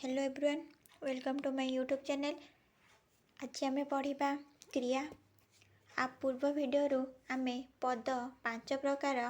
Hello everyone, welcome to my YouTube channel. आज आम पढ़ा क्रिया। आप पूर्व वीडियो आम पद 5 प्रकार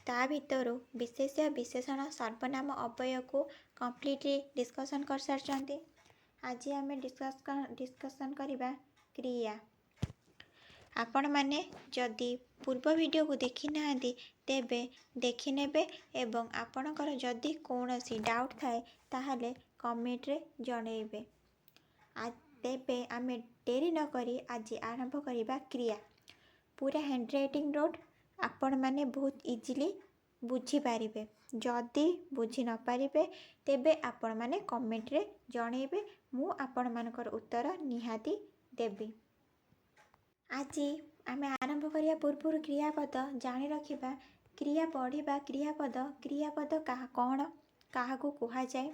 ता भितर विशेष्य विशेषण सर्वनाम अव्यय को कम्प्लीटली डिस्कसन कर सारी। आज आम डिस्कसन करवा क्रिया। आपण मैंने जदि पूर्व वीडियो को देखी ना तेबे देखी नेबे एवं आपणकर जदि कौनसी डाउट थाए ताहले कमेंट रे जणेबे। आज तेबे आमे डेरी न करी आज आरंभ करिबा क्रिया। पूरा हैंडराइटिंग नोट आपण मैंने बहुत इजीली बुझी पारिबे। जदि बुझी न पारिबे तेबे आपण मैंने कमेंट रे जणेबे। मु आपण मानकर उत्तर निहाती देबी। आज आम आरंभ करिया पूर्व क्रियापद जानी रखिबा। क्रिया पढ़िबा क्रियापद कौन क्या कह जाए।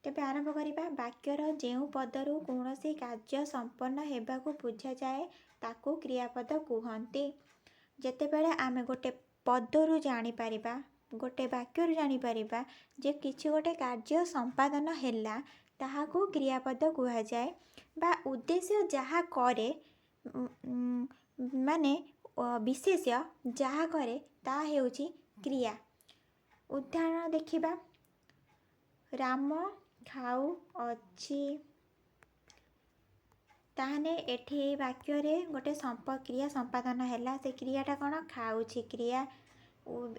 तेबे आरंभ करिबा। वाक्यर जेउ पदरु कौनसी कार्य संपन्न हेबाकु बुझा जाए ताकू क्रियापद कहते। जेतेबेले आमे गोटे पदरु जानी परिबा, गोटे वाक्यरु जानी परिबा जे किछि गोटे कार्य संपादन हेला ताहाकू क्रियापद कह जाए। बा उद्देश्य जहा करे माने विशेष्य जहा करे ता हेउची क्रिया। उदाहरण देखिबा। राम खाऊ अच्छी ताहने एठी वाक्य रे गोटे क्रिया संपादन हेला। से क्रियाटा कौन खाऊची क्रिया।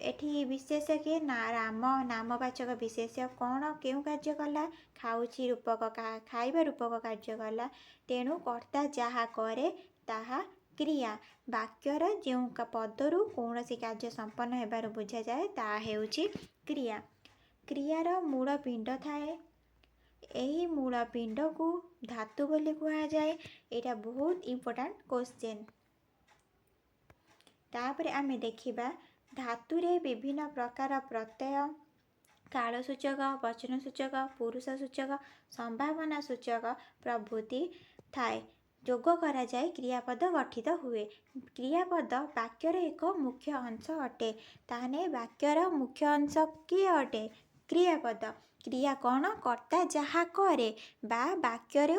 एठी विशेष्य के ना राम नामवाचक विशेष्य कौन केउ कार्य कला खाऊची रूपक खाइबा रूपक कार्य कला। तेणु कर्ता जहा करे ताहा क्रिया। वाक्यर जो पदरु कौनसी कार्य संपन्न हेबार बुझा जाए ता हेउची क्रिया। क्रियार मूल पिंड थाए। एही मूल पिंड को धातु बोली कहा जाए। एटा बहुत इम्पोर्टेंट क्वेश्चन। तापरे आमे देखिबा धातुरे विभिन्न प्रकार प्रत्यय कालसूचक वचनसूचक पुरुषसूचक संभावना सूचक प्रभृति थाए। जोग करा जाए क्रियापद गठित हुए। क्रियापद वाक्यर एक मुख्य अंश अटे। ताहने वाक्यर मुख्य अंश किए अटे क्रियापद। क्रिया कौन कर्ता जहा करे बा वाक्यर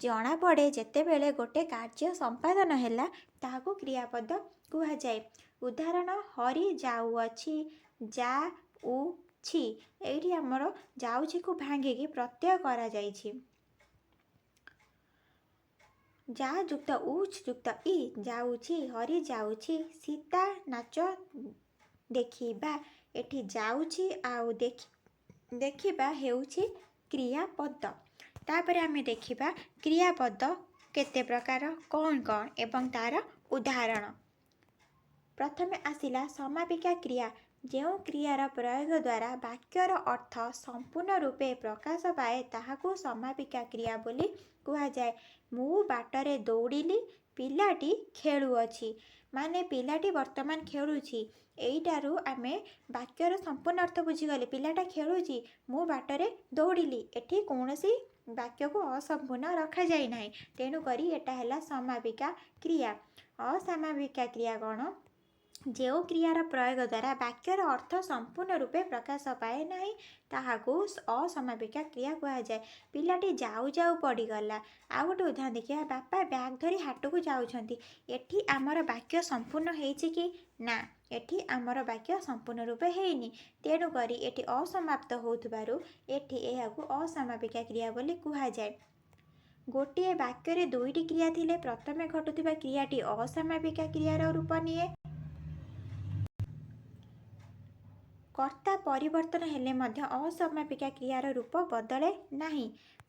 जना पड़े जेतेबेले गोटे कार्य संपादन हेला ताहाको क्रियापद कहा जाए। उदाहरण हरि जाउअछि जाउछि। एठी हमर जाउछि को भांगिकी प्रत्यय करा जाइछि। जा जुक्त उच जुक्त इ जाउछि हरि जाउछि। सीता नाच देखिबा। एठी जाउछि आउ देखिबा हेउछि क्रियापद। तापरे आमे देखिबा क्रियापद केते प्रकार कौन कौन एवं तार उदाहरण। प्रथमे आसिला समापिका क्रिया। जो क्रियार प्रयोग द्वारा वाक्यर अर्थ संपूर्ण रूपे प्रकाश पाए ताहाकू समापिका क्रिया बोली कहा जाए। मु बाटरे दौड़िली पिलाटी खेलुअछि। माने पिलाटी वर्तमान खेलुछि। एइटारू आमे वाक्यर संपूर्ण अर्थ बुझीगले। पिलाटा खेलुछि मु बाटरे दौड़िली। एठी कौनसी वाक्य को असंपूर्ण रखा जाए नाही। तेणु करी एटा हैला समापिका क्रिया। असमापिका क्रिया कौन जो क्रियार प्रयोग द्वारा वाक्यर अर्थ संपूर्ण रूपे प्रकाश पाए नाही ताहाकू असमापिका क्रिया कहा जाए। पिलाटी जाऊ जाऊ पड़ीगला। आ गोटे उदाहरण देखिए। बापा बैग धरी हाट को जाउछंती। एठी आमर वाक्य संपूर्ण हेइछि कि ना। एठी आमर वाक्य संपूर्ण रूपे हेइनी। तेणु करी एठी असमाप्त होउथबारु एठी एहाकू असमापिका क्रिया बोली कहा जाए। गोटे वाक्य रे दुईटी क्रिया थिले प्रथमे घटुथिबा क्रियाटी असमापिका क्रियार रूप निये। कर्ता परिवर्तन हेले मध्य असमापिका क्रियार रूप बदले नाही।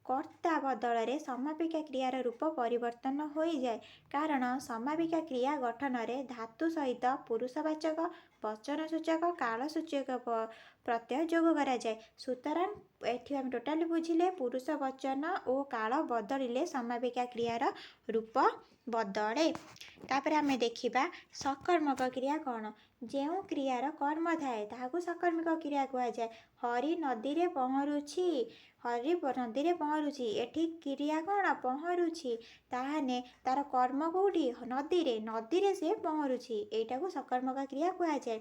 कर्ता बदल समापिका क्रियार रूप परिवर्तन हो जाए। कारण समापिका क्रिया गठन रे धातु सहित पुरुषवाचक वचनसूचक कालसूचक प्रत्यय जोग करा जाए। सुतरां एठी हम टोटाली बुझिले पुरुष वचन और काल बदलिले समापिका क्रियार रूप बदले। तापर आमे देखिबा सकर्मक क्रिया कौन। जो क्रियार कर्म थाए ताहाकू सकर्मिक क्रिया कहा जाए। हरि नदी रे पहरुछि। हरि नदी रे पहरुछि। एठी क्रिया कौन पहरुछि। ताहाने तार कर्म कोठी नदी रे से पहरुछि। एटाकू सकर्मक क्रिया कहा जाए।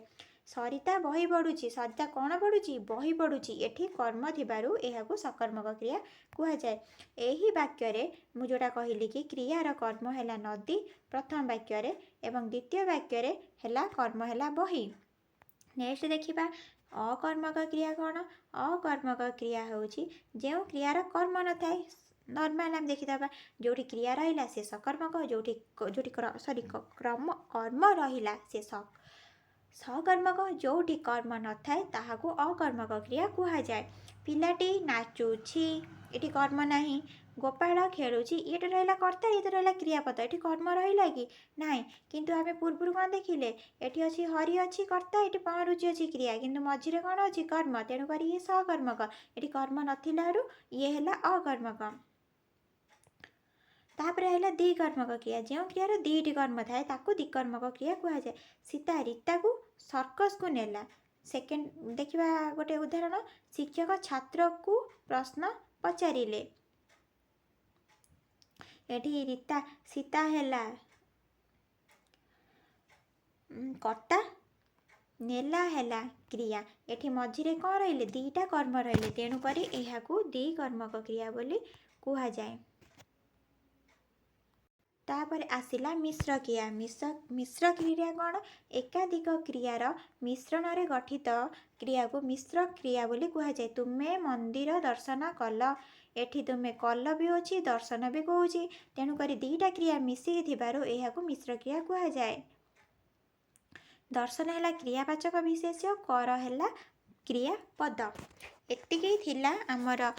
सरिता बही पढ़ुची सरिता कौन पढ़ुची बही पढ़ुची एठी कर्म थिबारु एहाकु सकर्मक क्रिया कुहा जाए। एही वाक्य रे मु जोटा कहली कि क्रियार कर्म हैला नदी प्रथम वाक्य रे एवं द्वितीय वाक्य रे हैला कर्म हैला बही। नेक्स्ट देखिबा अकर्मक क्रिया कौन अकर्मक क्रिया होउची जेउ क्रियार कर्म न थाए नॉर्मल हम देखिदबा जोठी क्रिया रहिला से सकर्मक जोठी सॉरी कर्म रहिला से सकर्मक जोठी कर्म न थाए ताहाकु अकर्मक क्रिया कुहा जाए। पिलाटी नाचुछि एठी कर्म नाही गोपाल खेलुछि ये रहिला कर्ता ये रहिला क्रियापद एठी कर्म रहिला कि नाही किंतु आमे पूर्वरु कोन देखिले एठी अछि हरि अछि कर्ता एठी पहरुचि अछि क्रिया किंतु मझिरे कोन अछि कर्म तेणु करी ये सकर्मक एठी कर्म नथिलारु ये हैला अकर्मक। तापर हैला द्विकर्मक क्रिया जो क्रियार दुईटी कर्म थाए ताकू द्विकर्मक क्रिया कुहा जाए। सीता रीता को सर्कस को नेला सेकेंड देखिबा गोटे उदाहरण शिक्षक छात्र को प्रश्न पचारिले एठी रीता सीता हैला कर्ता नेला हैला क्रिया एठी मझिरे कौन रहिले दीटा कर्म रहिले तेणु करी एहाकू द्विकर्मक क्रिया बोली कुहा जाए। तापर आसिला मिश्र क्रिया मिश्र क्रिया कौन एकाधिक क्रियार मिश्रण रे गठित क्रिया को मिश्र क्रिया बोली कुहा जाए। तुमे मंदिर दर्शन कल एठी तुमे कल भी अछि दर्शन भी कहूची तेणु करी दीटा क्रिया मिसिकी थिबारु एहाकू मिश्र क्रिया कुहा जाए। दर्शन हैला क्रियावाचक विशेष्य कर हैला क्रियापद एतिकी थिला हमर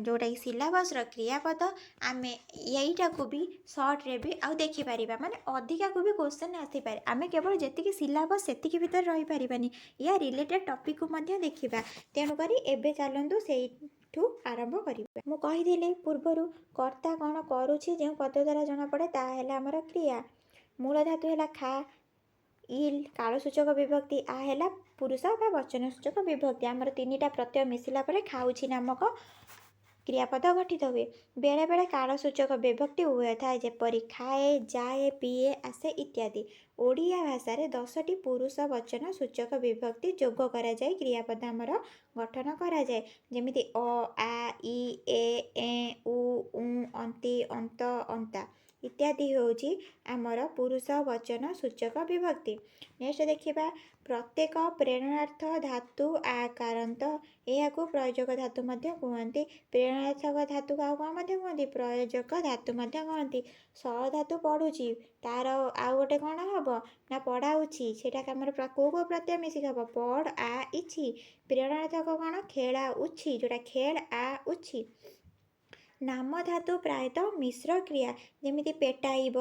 जोटा कि सिलेबस क्रियापद आमे यहीटा को भी सर्ट रे भी आउ देखि पारिबा माने अधिका को भी क्वेश्चन आसी पारे आमे केवल जेतिकी सिलेबस सेतिकी भीतर रही पारिबानी या रिलेटेड टॉपिक को मध्य देखिबा तेणु करी एबे चलंतु सेठू आरंभ करिबा। मु कहिदिली पूर्वरु कर्ता कोन करूछि जे पद द्वारा जणा पड़े ता हैला हमर क्रिया मूल धातु हैला खा इल कालसूचक विभक्ति आ हैला पुरुष बा वचन सूचक विभक्ति आमर तीनिटा प्रत्यय मिसिला परे खाउछि नामक क्रियापद गठित हुए। बेले बेले कालसूचक विभक्ति उभय थाए जेपरि खाए जाए पिए आसे इत्यादि। ओडिया भाषा रे 10टी पुरुष वचन सूचक विभक्ति जोग करा जाए क्रियापद आमर गठन करा जाए जेमिति अ आ इ ए उ अंति अंत अंता इत्यादि होउछि आमर पुरुष वचन सूचक विभक्ति। नेक्स्ट देखिबा प्रत्येक प्रेरणार्थ धातु आकारांत एहाकू प्रयोजक धातु मध्य कहंती प्रेरणार्थक धातु का कौन मध्य कहंती प्रयोजक धातु मध्य कहंती। स धातु पढ़ुची तार आउ गोटे कौन हबो ना पढ़ाउची सेटा हमर को प्रत्यय मिसिक हबो पढ़ आ इछि प्रेरणार्थक कौन खेला उछि जोटा खेल आ उछि। नाम धातु प्रायतः मिश्र क्रिया जेमिति पेटाइब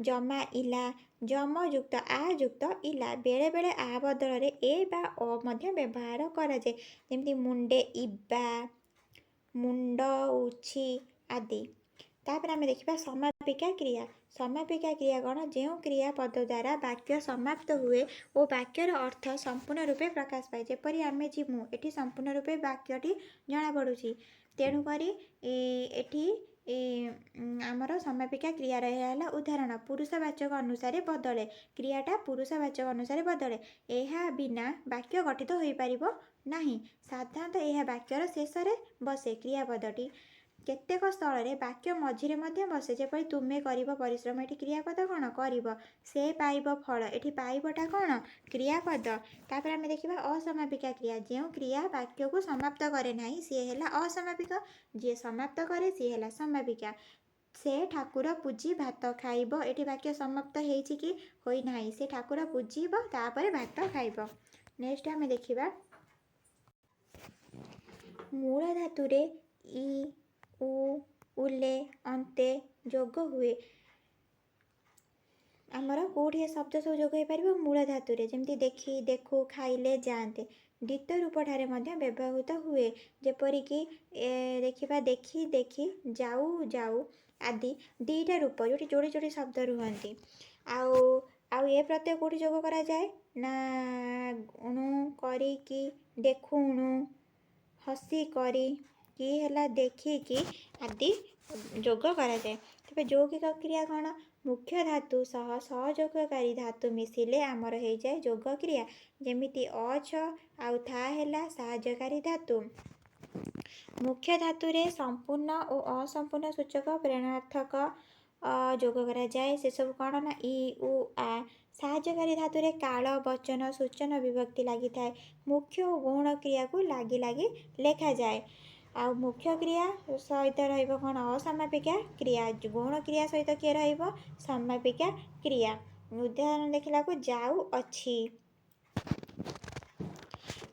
जमा इला जम युक्त आ युक्त इला बेले बेले आ बदल रे ए बा अ मध्य व्यवहार करा जाए जेमिति मुंडे इबा मुंड उछि आदि। तापर आमे देखिबा समापिका क्रिया कौन जो क्रिया पद द्वारा वाक्य समाप्त हुए और वाक्यर अर्थ संपूर्ण रूपे प्रकाश पाए जेपरि आमे जिमु एठी संपूर्ण रूपे वाक्यटी जणा पड़ुछि तेणु करी एठी आमर समापिका क्रिया रहा उदाहरण पुरुषवाचक अनुसार बदले क्रियाटा पुरुषवाचक अनुसार बदले एहा बिना वाक्य गठित हो पारिबो नाही साधारणतः यह वाक्यर शेष रे बसे क्रियापदटी केतेक स्थल रे वाक्य मझिरे मध्य बसे जेपरि तुमे करिबो परिश्रम एठी क्रियापद कौन करिबो से पाइबो फल एठी पाइबोटा कौन क्रियापद। तापर आमे देखिबा असमापिका क्रिया जो क्रिया वाक्य को समाप्त करे नाही से हैला असमापिका जे समाप्त करे से हैला समापिका। से ठाकुर पूजी भात खाइबो एठी वाक्य समाप्त हेछि कि होई नाही से ठाकुर पूजीबो तापर भात खाइबो। नेक्स्ट आमे देखिबा मूल धातु रे इ उ उले अंते जोग हुए आमर कोठी शब्द सब जोग हो पारिबो मूल धातु रे जेमति देखि देखु खाइले जानते द्वितीय रूप ठारे मध्य व्यवहृत हुए जेपरि कि देखिबा देखि देखि जाऊ जाऊ आदि दीटा रूप जोटी जोड़ी जोड़ी शब्द रुहंती आउ आउ ए प्रत्यय कोठी जोग करा जाए ना उणु करी कि देखुणु हसी करी कि हैला देखी कि आदि जोग करा जाए। तबे यौगिक क्रिया कौन मुख्य धातु सह सहयोगकारी धातु मिसिले आमर हो जाए जोग क्रिया। जेमिति अछ आउ था हैला साहाय्यकारी धातु। मुख्य धातु रे संपूर्ण और असंपूर्ण सूचक प्रेरणार्थक जोग करा जाए। से सब कौन ना इ उ आ। साहाय्यकारी धातु रे काल वचन सूचन विभक्ति लगी थाए। मुख्य और गौण क्रिया को लागी लागी लेखा जाए। आ मुख्य क्रिया सहित रहिबो कौन असमापिका क्रिया। गौण क्रिया सहित किए रहिबो समापिका क्रिया। उदाहरण देखला को जाऊ अछि।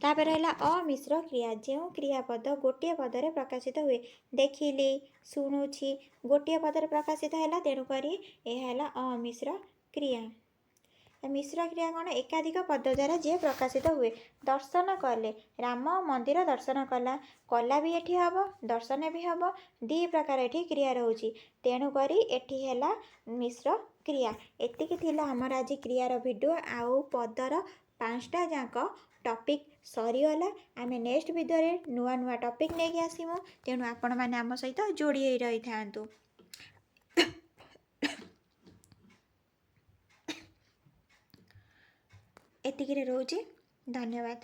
तापर है अमिश्र क्रिया। जो क्रियापद गोटे पदरे प्रकाशित हुए। देखिली शुणुछि गोटे पदरे प्रकाशित है तेणुक यह है अमिश्र क्रिया। मिश्र क्रिया कौन एकाधिक पद द्वारा जे प्रकाशित हुए। दर्शन कले राम मंदिर दर्शन कला। कला भी एठी हम दर्शन भी हम दी प्रकार एठी क्रिया रोची। तेणुक एठी है मिश्र क्रिया। एतिकी थिला हमर आज क्रियार वीडियो आउ पदर 5टा जाक टॉपिक सरीगला। आमे नेक्स्ट वीडियो रे नुआ नुआ टॉपिक लेके आसीमु। तेणु आपण माने आम सहित जोड़ी रही थांतु। एतिकी रे रोची। धन्यवाद।